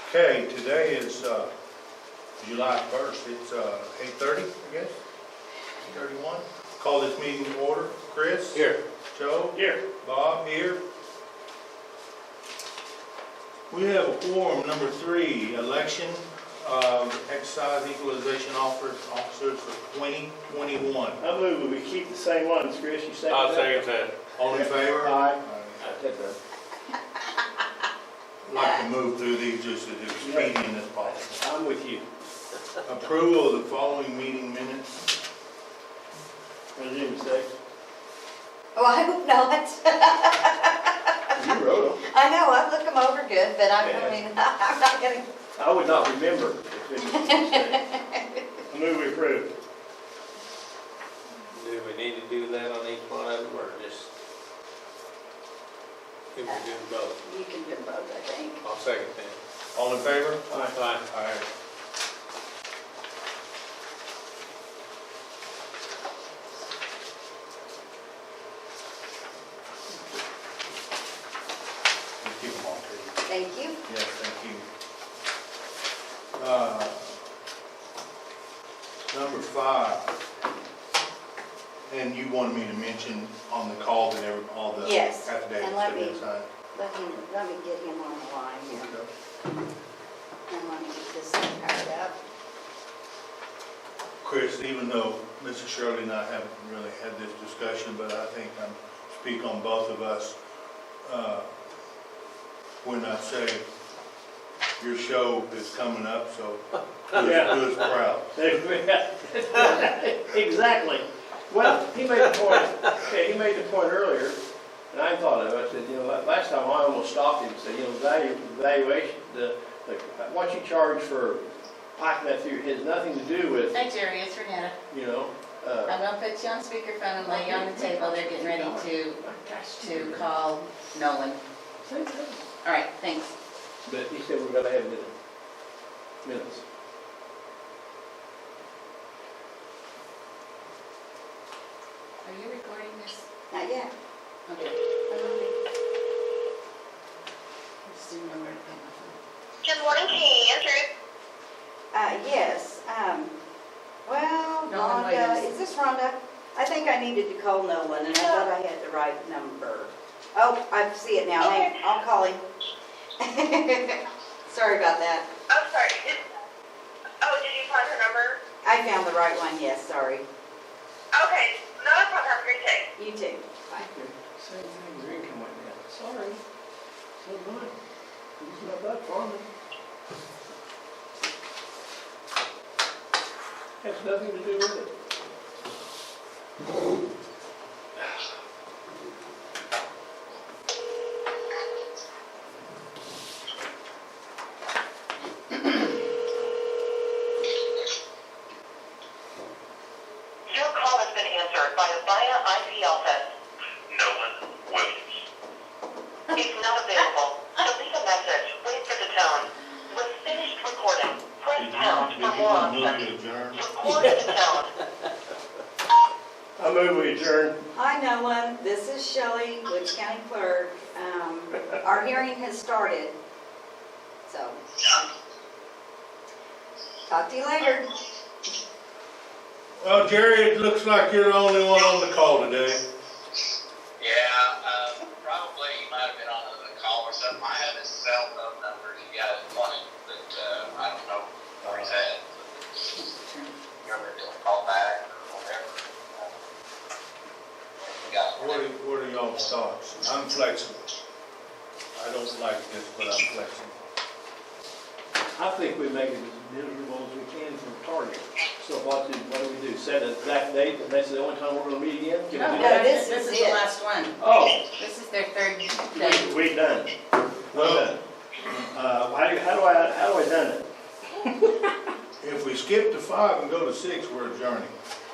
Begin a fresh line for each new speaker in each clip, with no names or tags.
Okay, today is July 1st. It's 8:30, I guess. 8:31. Call this meeting to order. Chris?
Here.
Joe?
Here.
Bob? Here. We have a quorum, number 3, election of exercise equalization officers for 2021.
I move we keep the same ones, Chris, you second that?
I'll second that.
All in favor?
Aye.
I'd like to move through these just as expedient as possible.
I'm with you.
Approval of the following meeting minutes.
Any mistakes?
Oh, I hope not.
You wrote them.
I know, I've looked them over good, but I mean, I'm not gonna.
I would not remember if it was a mistake. I move we approve.
Do we need to do that on each one of them, or just, can we do both?
You can do both, I think.
I'll second that.
All in favor?
Aye.
Aye. Just give them all to you.
Thank you.
Yes, thank you. Number 5, and you wanted me to mention on the call that all the
Yes,
affidavits
and
have been signed.
Let me get him on the line here. And let me get this thing powered up.
Chris, even though Mrs. Shirley and I haven't really had this discussion, but I think I speak on both of us when I say your show is coming up, so
Yeah.
do us proud.
Exactly. Well, he made the point, okay, he made the point earlier, and I thought of it, I said, you know, last time I almost stopped him and said, you know, valuation, what you charge for piping that through has nothing to do with,
Hi Jerry, it's Renetta.
you know,
I'm gonna put you on speakerphone and lay you on the table. They're getting ready to call Nolan. All right, thanks.
but he said we're gonna have minutes.
Are you recording this?
Not yet.
Okay. Just didn't know where to put my phone.
Good morning, can you answer it?
Yes, well,
No,
Rhonda,
ladies.
is this Rhonda? I think I needed to call Nolan, and I thought I had the right number. Oh, I see it now. Hey, I'll call him. Sorry about that.
I'm sorry. Did you find her number?
I found the right one, yes, sorry.
Okay, no, that's not her. Great day.
You too. Bye.
Same thing, your income went down. Sorry. So mine. It's not that farming. Has nothing to do with it.
Your call has been answered by a via IP office. Nolan Williams. It's not available. To leave a message, wait for the tone. When finished recording, press pound
Did
for
you
more
want to move
options.
to adjourn?
Record the tone.
I move we adjourn.
Hi, Nolan. This is Shelley, Woods County Clerk. Our hearing has started, so talk to you later.
Well, Jerry, it looks like you're the only one on the call today.
Yeah, probably you might have been on the call or something. I have his cell phone number if you guys want it, but I don't know where he's at. You ever do a call back or whatever? You guys want it?
What are y'all's thoughts? I'm flexible. I don't like this, but I'm flexible.
I think we make it as miserable as we can from Target. So what do we do? Set an exact date, and that's the only time we're gonna meet again? Can we
No,
do
no,
that?
this
this
is
is the
it.
last one.
Oh,
This is their third day.
we done.
Well,
How do I done it?
if we skip to 5 and go to 6, we're adjourning.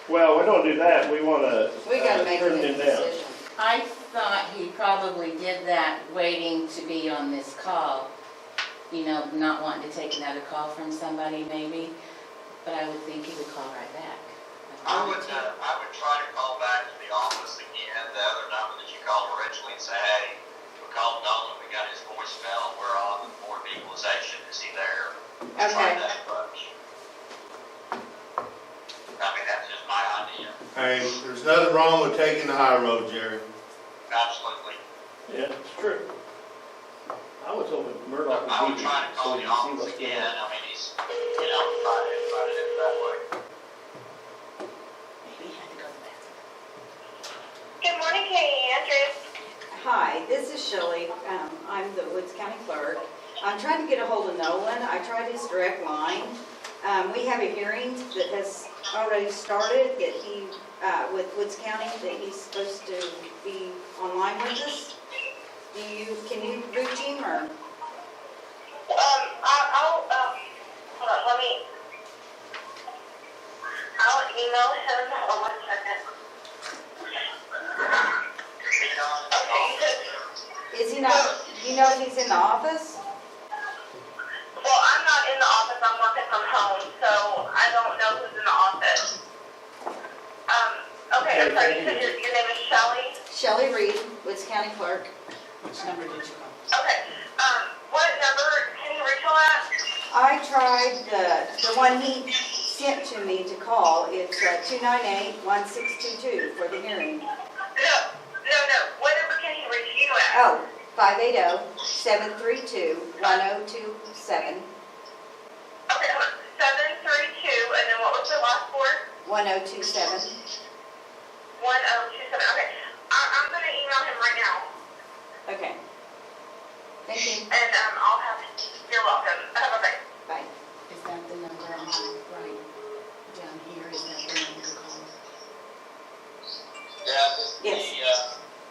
Well, we don't do that. We wanna
We gotta make a
turn them down.
decision.
I thought he probably did that waiting to be on this call. You know, not wanting to take another call from somebody maybe, but I would think he would call right back.
I would try to call back to the office again, the other number that you called originally and say, hey, we called Nolan, we got his voicemail, we're on the Board of Equalization. busy there.
Okay.
That much. I mean, that's just my idea.
Hey, there's nothing wrong with taking the high road, Jerry.
Absolutely.
Yeah, it's true. I was hoping Murdoch
I
would
would
be
try
here
to
so
call
we
the
can see
office
what's going
again.
on.
I mean, he's, try to do it that way.
Maybe he had to go to the bathroom.
Good morning, Katie Andrews.
Hi, this is Shelley. I'm the Woods County Clerk. I'm trying to get a hold of Nolan. I tried his direct line. We have a hearing that has already started that he, with Woods County, that he's supposed to be online with us. Can you reach him or?
Hold on, I'll email him, oh, 1 second. Okay,
Is he not, do you know if he's in the office?
well, I'm not in the office, I'm working from home, so I don't know who's in the office. Okay, I'm sorry, you said your name is Shelley?
Shelley Reed, Woods County Clerk.
Which number did you call?
Okay, what number can you reach him at?
I tried the one he sent to me to call. It's 298-1622 for the hearing.
No, what number can he reach you at?
Oh, 580-732-1027.
Okay, hold on, 732, and then what was the last four?
1027.
1027, okay. I'm gonna email him right now,
Okay. Thank you.
and, I'll have, you're welcome. Bye-bye.
Bye.
Is that the number on the right down here? Is that the number to call?
Yeah,
Yes.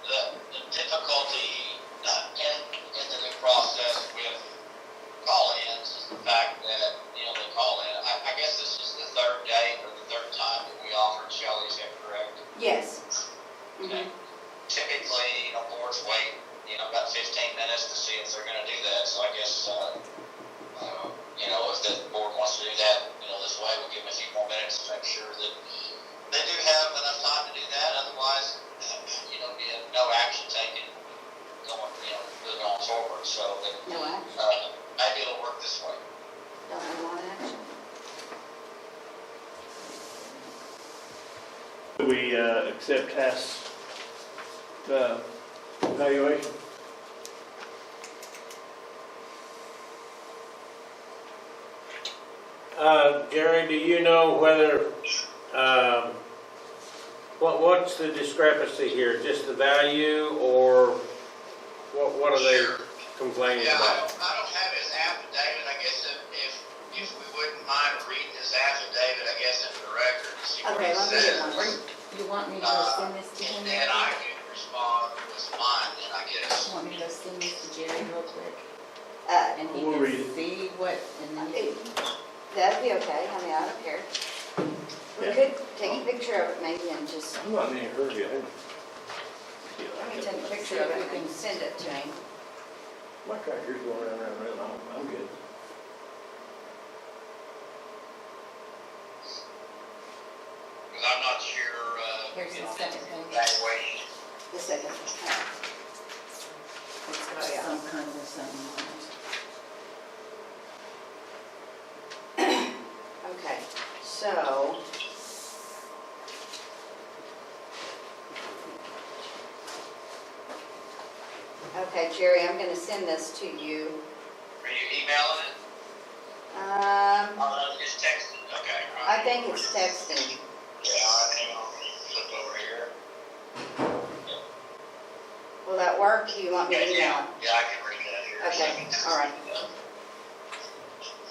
the difficulty in the new process with call-ins is the fact that, they call in. I guess this is the third day or the third time that we offered Shelley, is that correct?
Yes.
Okay. Typically, boards wait, about 15 minutes to see if they're gonna do that, so I guess, if the board wants to do that, this way, we'll give them a few more minutes to make sure that they do have enough time to do that, otherwise, be no action taken moving on forward, so that,
No action.
maybe it'll work this way.
Don't we want action?
Do we accept Hess' evaluation?
Jerry, do you know whether, what's the discrepancy here? Just the value, or what are they complaining
Yeah,
about?
I don't have his affidavit. I guess if we wouldn't mind reading his affidavit, I guess, into the record to see what
Okay,
it
let me get
says.
one.
You want me to send this to him?
And then I can respond with mine, then I guess.
Want me to send this to Jerry real quick? And he
We'll read
can
it.
see what, and then you
That'd be okay. I mean, I don't care. We
Yeah.
could take a picture of it maybe and just,
I'm not in any hurry, I think.
let me take a picture of it and send it to him.
My tractor's going around, I'm good.
Because I'm not sure,
Here's the second page.
evaluation.
The second.
It's got some kind of something on it.
Okay, so. Okay, Jerry, I'm gonna send this to you.
Are you emailing it? Just text it, okay.
I think it's texting.
Yeah, I'll flip over here.
Will that work? Do you want me to email
Yeah,
it?
I can read that here.
Okay, all right.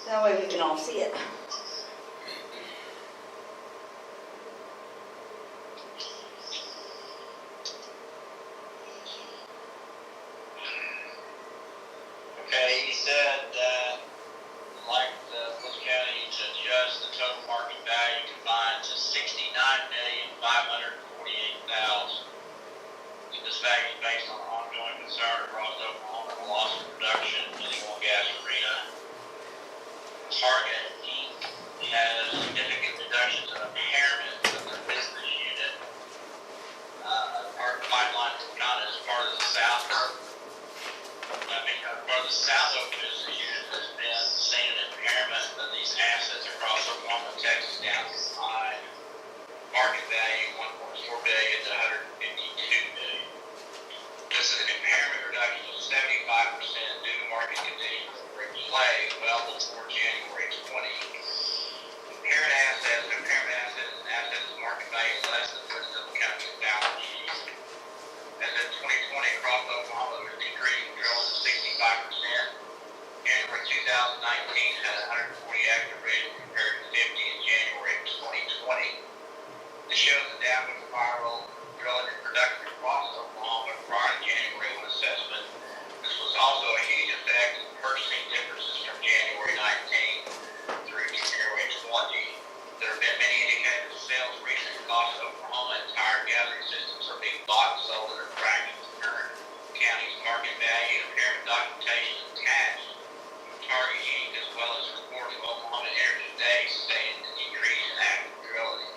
That way we can all see it.
Okay, he said that, like the Woods County to adjust the total market value combined to $69,548,000. This value is based on ongoing concern across Oklahoma and loss of production in the oil and gas arena. Target Inc. has significant reductions in impairment of their business unit. Our pipeline is not as part of the South. Part of the South Oak business unit has been Oklahoma, Texas down to line. Market value 1.4 billion to 152 million. This is an impairment reduction of 75% due to market conditions that were in play well before January 20. Impairment asset is an asset whose market value is less than the company's balance sheet. As in 2020, across Oklahoma, there was a decrease in drilling of 65%. January 2019 had 140 active rigs compared to 50 in January of 2020. This shows the downward spiral drilling and production across Oklahoma prior to January assessment. This was also a huge effect of purchasing differences from January 19 through January 20. There have been many indicators of sales recent across Oklahoma. Entire gathering systems are being bought and sold at a fraction of the current county's market value. Impairment documentation attached from Target Inc. as well as reports of Oklahoma Energy Today stating the decrease in active drilling.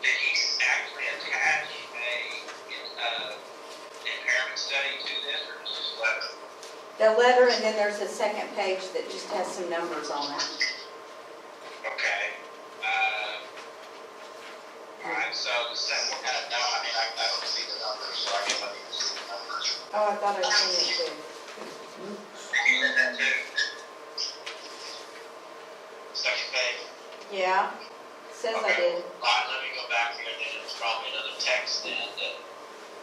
Did he actually attach a impairment study to this, or just this letter?
The letter, and then there's a second page that just has some numbers on it.
Okay. All right, so what kind of, no, I mean, I don't see the numbers, so I guess I need to see the numbers.
Oh, I thought I'd seen it too.
Did you send that too? Second page?
Yeah, says I did.
All right, let me go back here, then it's probably another text then that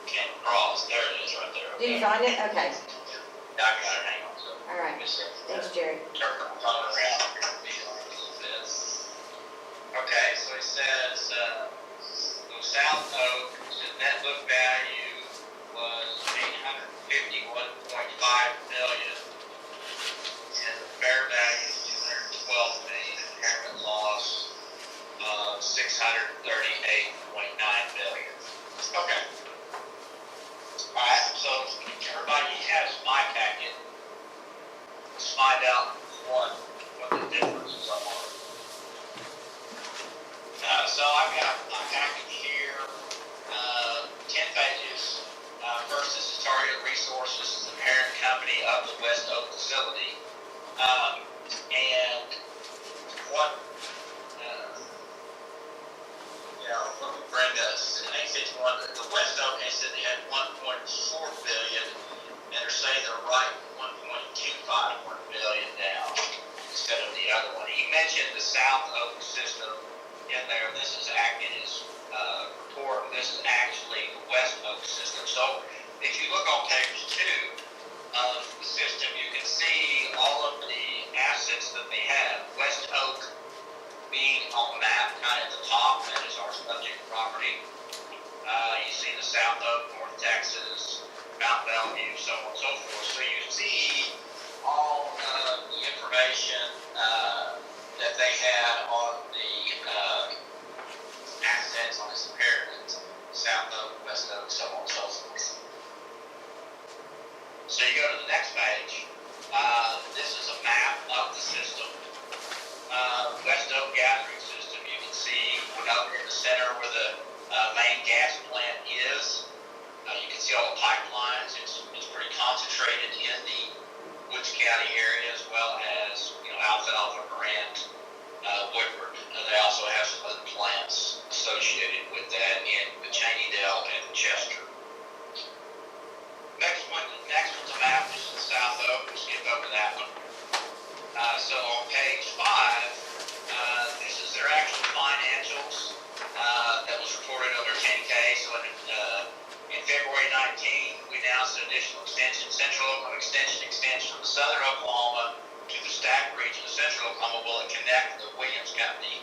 came across. There it is, right there.
Did you find it? Okay,
Yeah, I got it, hang on. So,
all right. Thanks, Jerry.
turn my phone around here and be on this. Okay, so it says, South Oak, the net book value was $851.5 million, and the fair value is $212 million, impairment loss of $638.9 million. Okay. All right, so everybody has my packet. Let's find out what the differences are. So I've got my packet here, 10 pages. First, this is Target Resources, the parent company of the West Oak facility. And what, let me bring us, in 851, the West Oak, they said they had 1.4 billion, and they're saying they're right 1.251 billion now, instead of the other one. He mentioned the South Oak system in there. This is in his report. This is actually the West Oak system. So if you look on page 2 of the system, you can see all of the assets that they have. West Oak being on the map, kind of at the top, that is our subject property. You see the South Oak, North Texas, Mount Bellevue, so on and so forth. So you see all the information that they had on the assets on this impairment, South Oak, West Oak, so on and so forth. So you go to the next page. This is a map of the system. West Oak gathering system. You can see over in the center where the main gas plant is. You can see all the pipelines. It's pretty concentrated in the Woods County area, as well as Alfalfa, Grant, Woodward. They also have some other plants associated with that in the Cheney-Dell and Chester. Next one's a map. This is South Oak. We'll skip over that one. So on page 5, this is their actual financials that was reported under 10K. So in February 19, we announced an additional extension, Central Oklahoma extension from Southern Oklahoma to the Stack region of Central Oklahoma will connect the Williams Company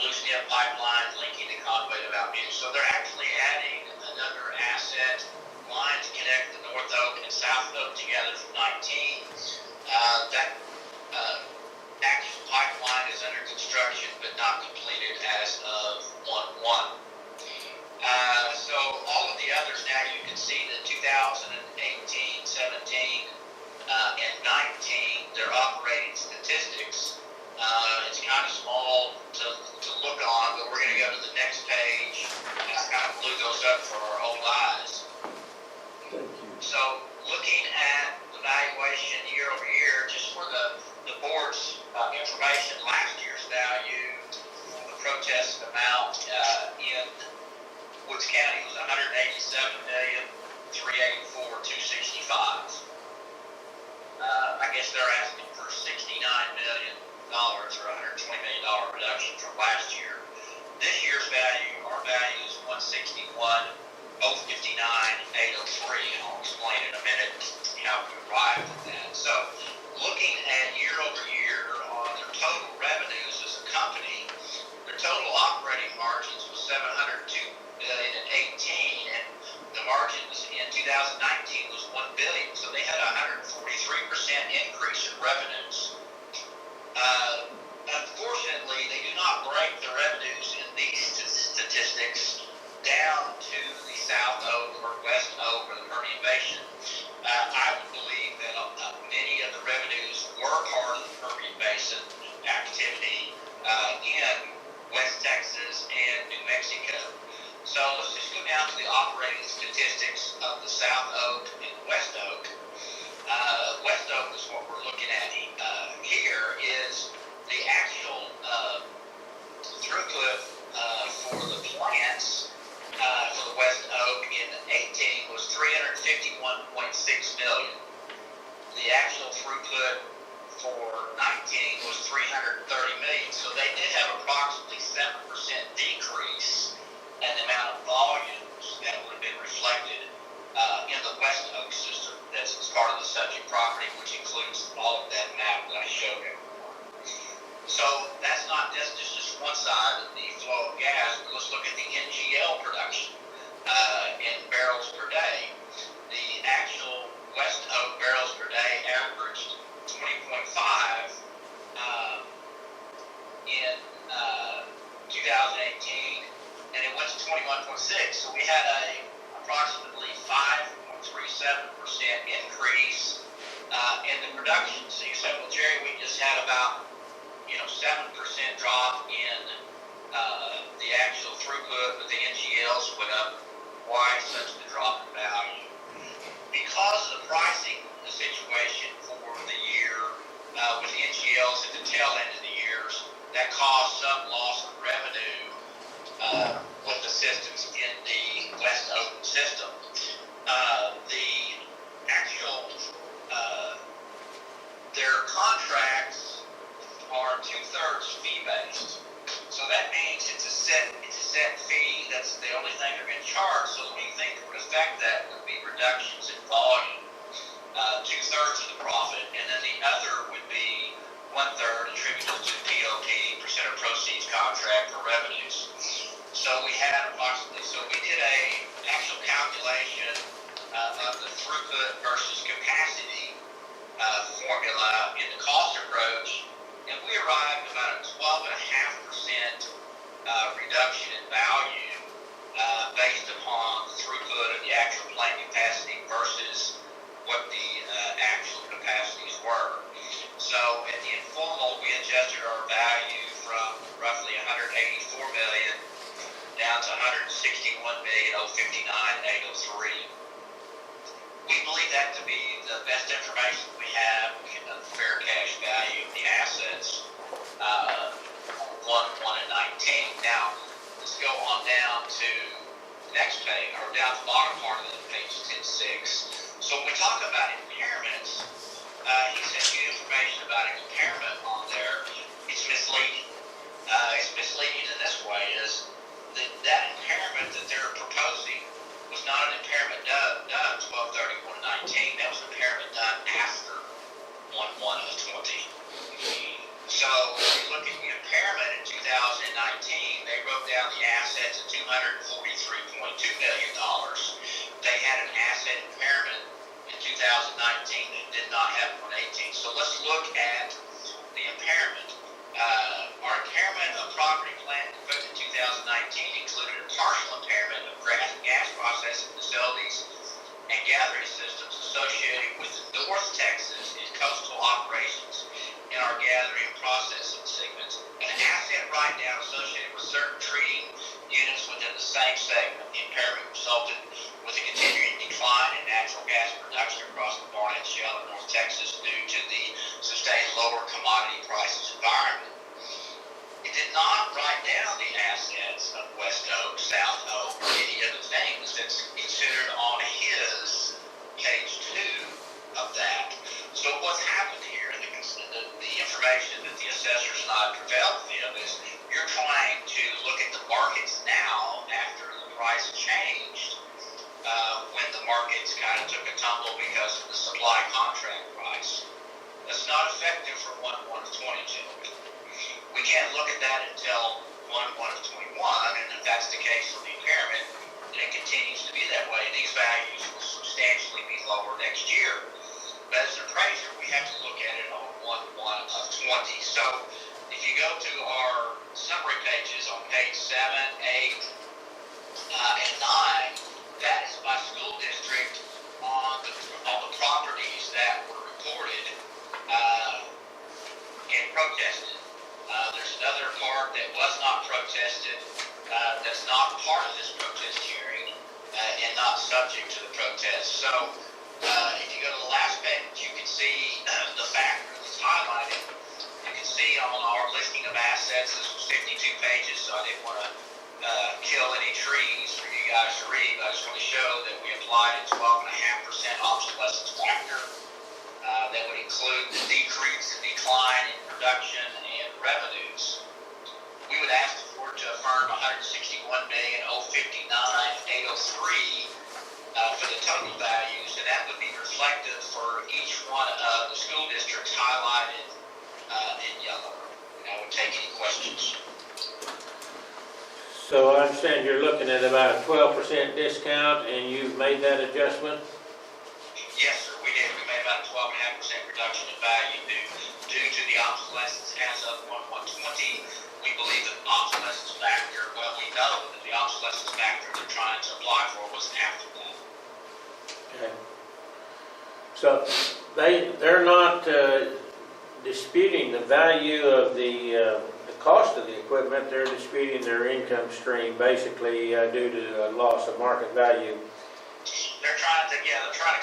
Blue Stem pipeline linking the Conway to Mount View. So they're actually adding another asset line to connect the North Oak and South Oak together from 19. That actual pipeline is under construction but not completed as of 1/1. So all of the others now, you can see that 2018, 17, and 19, their operating statistics. It's kind of small to look on, but we're going to go to the next page, and I kind of blew those up for our old eyes.
Thank you.
So looking at the valuation year over year, just for the board's information, last year's value for the protest amount in Woods County was $187,384,265. I guess they're asking for $69 million or $120 million reduction from last year. This year's value, our value is $161,059,803, and I'll explain in a minute how we arrived at that. So, looking at year over year on their total revenues as a company, their total operating margins was $702,018,000, and the margins in 2019 was $1 billion. So they had a 143% increase in revenues. Unfortunately, they do not break the revenues in these statistics down to the South Oak or West Oak or the Permian Basin. I would believe that many of the revenues were part of the Permian Basin activity in West Texas and New Mexico. So let's just go down to the operating statistics of the South Oak and West Oak. West Oak is what we're looking at here is the actual throughput for the plants for the West Oak in 18 was 351.6 million. The actual throughput for 19 was 330 million. So they did have approximately 7% decrease in the amount of volumes that would have been reflected in the West Oak system. That's part of the subject property, which includes all of that map that I showed everyone. So that's just one side of the flow of gas, but let's look at the NGL production in barrels per day. The actual West Oak barrels per day averaged 20.5 in 2018, and it went to 21.6. So we had a approximately 5.37% increase in the production. So you said, well, Jerry, we just had about 7% drop in the actual throughput, but the NGLs went up. Why such a drop in value? Because of the pricing situation for the year with the NGLs at the tail end of the years, that caused some loss of revenue with the systems in the West Oak system. The actual their contracts are 2/3 fee-based. So that means it's a set fee. That's the only thing they're going to charge. So the only thing that would affect that would be reductions in volume. 2/3 of the profit, and then the other would be 1/3 attributed to POP, percent of proceeds contract for revenues. So we had approximately, so we did a actual calculation of the throughput versus capacity formula in the cost approach, and we arrived about a 12.5% reduction in value based upon the throughput of the actual plant capacity versus what the actual capacities were. So at the informal, we adjusted our value from roughly 184 million down to 161,059,803. We believe that to be the best information we have of fair cash value of the assets, 1 and 19. Now, let's go on down to the next page, or down to the bottom part of the page 10.6. So when we talk about impairments, he sent you information about an impairment on there. It's misleading. It's misleading in this way is that impairment that they're proposing was not an impairment done 12/31/19. That was an impairment done after 1/1/20. So if you look at the impairment in 2019, they wrote down the assets at $243.2 million. They had an asset impairment in 2019 that did not have 118. So let's look at the impairment. Our impairment of property, plant, and equipment in 2019 included a partial impairment of gas processing facilities and gathering systems associated with the North Texas and coastal operations in our gathering and processing segments, and an asset write-down associated with certain treating units within the same segment. The impairment resulted with a continuing decline in natural gas production across the Barnett Shale in North Texas due to the sustained lower commodity prices environment. It did not write down the assets of West Oak, South Oak, or any other things that's considered on his page 2 of that. So what's happened here, and the information that the assessors and I prevailed with is you're trying to look at the markets now after the price changed, when the markets kind of took a tumble because of the supply contract price. That's not effective for 1/1/22. We can't look at that until 1/1/21, and if that's the case for the impairment, and it continues to be that way, these values will substantially be lower next year. But as an appraiser, we have to look at it on 1/1/20. So if you go to our summary pages on page 7, 8, and 9, that is by school district on the properties that were reported and protested. There's another part that was not protested, that's not part of this protest hearing, and not subject to the protest. So if you go to the last page, you can see the factor that's highlighted. You can see on our listing of assets, this was 52 pages, so I didn't want to kill any trees for you guys to read, but I just want to show that we applied a 12.5% obsolescence factor that would include the decrease and decline in production and revenues. We would ask the board to affirm $161,059,803 for the total values, and that would be reflective for each one of the school districts highlighted in yellow. And I would take any questions.
So I understand you're looking at about a 12% discount, and you've made that adjustment?
Yes, sir, we did. We made about a 12.5% reduction in value due to the obsolescence as of 1/1/20. We believe that the obsolescence factor, well, we know that the obsolescence factor they're trying to apply for was after that.
Okay. So they're not disputing the value of the cost of the equipment. They're disputing their income stream, basically due to a loss of market value.
They're trying to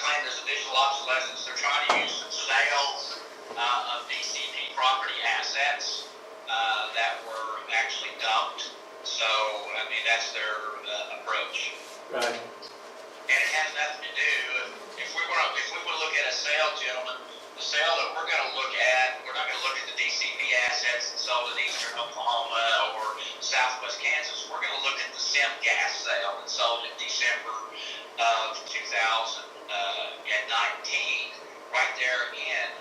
claim there's additional obsolescence. They're trying to use some sales of DCP property assets that were actually dumped. So, I mean, that's their approach.
Right.
And it has nothing to do, if we were to look at a sale, gentlemen, the sale that we're going to look at, we're not going to look at the DCP assets that sold in eastern Oklahoma or southwest Kansas. We're going to look at the SIM gas sale that sold in December of 2019, right there in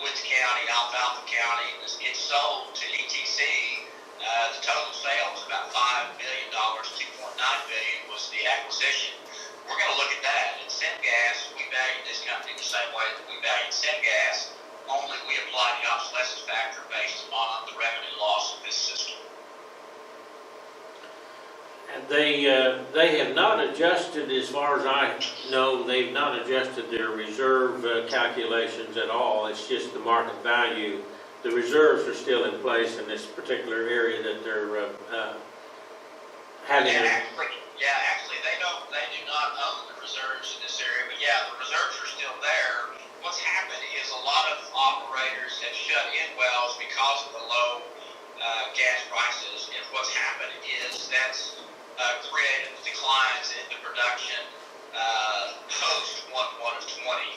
Woods County, Alfalfa County. It sold to ETC. The total sale was about $5 million. $2.9 billion was the acquisition. We're going to look at that. In SimGas, we valued this company the same way that we valued SimGas, only we applied the obsolescence factor based on the revenue loss of this system.
And they have not adjusted, as far as I know, they've not adjusted their reserve calculations at all. It's just the market value. The reserves are still in place in this particular area that they're having.
Actually, they do not own the reserves in this area, but yeah, the reserves are still there. What's happened is a lot of operators have shut in wells because of the low gas prices, and what's happened is that's created declines in the production post 1/1/20,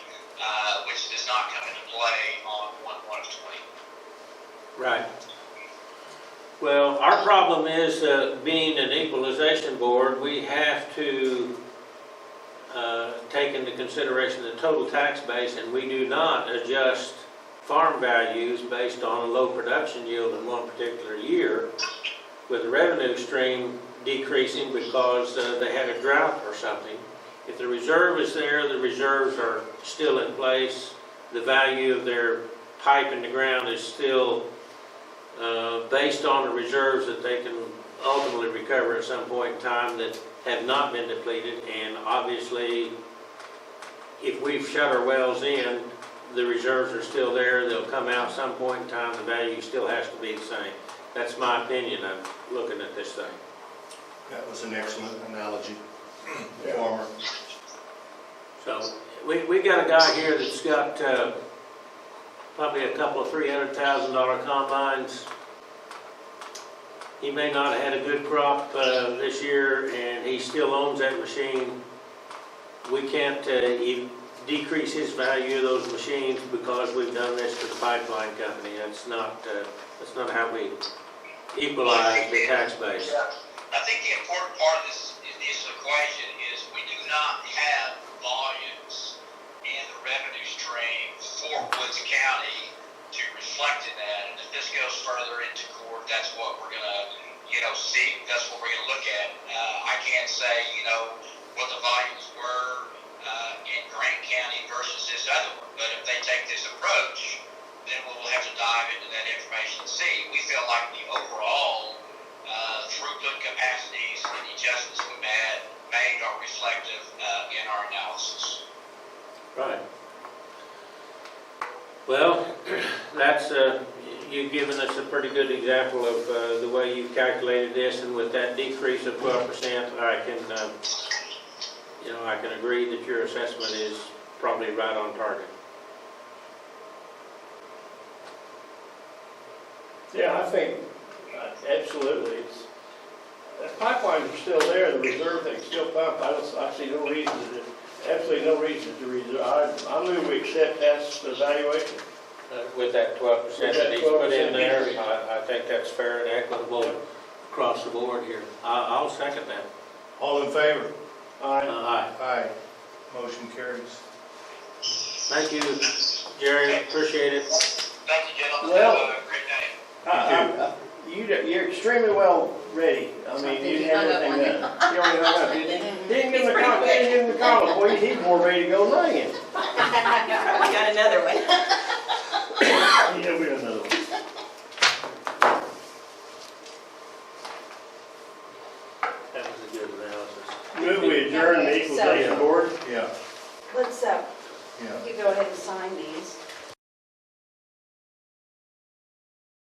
which does not come into play on 1/1/20.
Right. Well, our problem is, being an equalization board, we have to take into consideration the total tax base, and we do not adjust farm values based on a low production yield in one particular year, with the revenue stream decreasing because they had a drought or something. If the reserve is there, the reserves are still in place. The value of their pipe in the ground is still based on the reserves that they can ultimately recover at some point in time that have not been depleted. And obviously, if we've shut our wells in, the reserves are still there. They'll come out some point in time. The value still has to be the same. That's my opinion of looking at this thing.
That was an excellent analogy,
Yeah.
farmer.
So, we got a guy here that's got, probably a couple of $300,000 combines. He may not have had a good crop, this year, and he still owns that machine. We can't, decrease his value of those machines because we've done this to the pipeline company. That's not how we equalize the tax base.
Yeah. I think the important part of this equation is we do not have volumes in the revenue stream for Woods County to reflect in that. And if this goes further into court, that's what we're gonna, see. That's what we're gonna look at. I can't say, what the volumes were in Grant County versus this other one. But if they take this approach, then we'll have to dive into that information and see. We feel like the overall throughput capacities and the adjustments we made are reflective in our analysis.
Right. Well, that's, you've given us a pretty good example of the way you calculated this, and with that decrease of 12%, I can agree that your assessment is probably right on target.
Yeah, I think, absolutely, the pipelines are still there, the reserve thing's still pumped, I see no reason absolutely no reason to reserve. I move we accept Hess' evaluation.
With that 12% that he's put in there, I think that's fair and equitable across the board here. I'll second that.
All in favor?
Aye.
Aye.
Aye. Motion carries.
Thank you, Jerry, appreciate it.
Thank you, gentlemen.
Well-
Have a great day.
You're extremely well ready. I mean, you have everything done. You already hung up, didn't you? Didn't give him the comment, boy, he's more ready to go than I am.
I got another one.
Yeah, we got another one.
That was a good analysis.
Move we adjourn the
Okay,
equalization board.
Yeah,
Let's,
yeah.
you go ahead and sign these.